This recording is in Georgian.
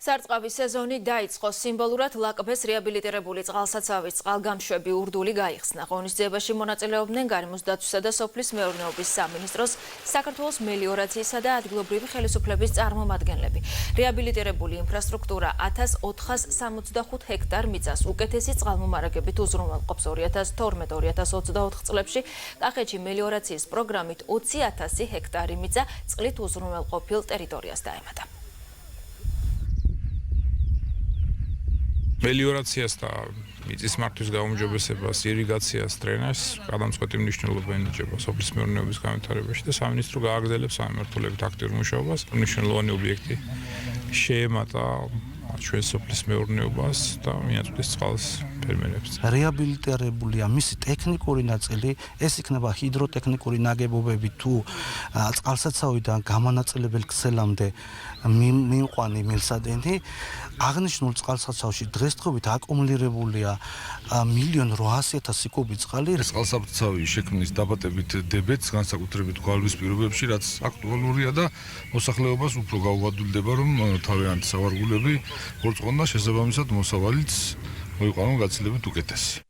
სარწყავი სეზონი დაიწყო. სიმბოლურად ლაკბეს რეაბილიტირებული წყალსაცავის წყალგამშვები ურდული გაიხსნა. ღონისძიებაში მონაწილეობდნენ გარემოს დაცვისა და სოფლის მეურნეობის სამინისტროს, საქართველოს მელიორაციისა და ადგილობრივი ხელისუფლების წარმომადგენლები. რეაბილიტირებული ინფრასტრუქტურა 1465 ჰექტარ მიწას უკეთესი წყალმომარაგებით უზრუნველყოფს 2012-2024 წლებში. კახეთში მელიორაციის პროგრამით 20,000 ჰექტარი მიწა წყლით უზრუნველყოფილ ტერიტორიას დაემატა. მელიორაციას და მიწის მართვის გაუმჯობესებას, ირიგაციას, დრენაჟს გადამწყვეტი მნიშვნელობა ენიჭება სოფლის მეურნეობის განვითარებაში და სამინისტრო გააგრძელებს სამმართველოებით აქტიურ მუშაობას. მნიშვნელოვანი ობიექტი შეემატა ჩვენ სოფლის მეურნეობას და მიაწვდის წყალს ფერმერებს. რეაბილიტირებულია მისი ტექნიკური ნაწილი, ეს იქნება ჰიდროტექნიკური ნაგებობები თუ წყალსაცავიდან გამონაწილებელი ქსელამდე მივყვანი მილსადენი. აღნიშნულ წყალსაცავში დღესდღეობით აკუმულირებულია 1,800,000 კუბი წყალი. წყალსაცავი შექმნის დაბადებით დებეთს განსაკუთრებით გვალვის პირობებში, რაც აქტუალურია და მოსახლეობას უფრო გაუვადვილდება, რომ თავიანთი სავარგულები გორწყონ და შესაბამისად მოსავალიც მოიყვანონ გაცილებით უკეთესი.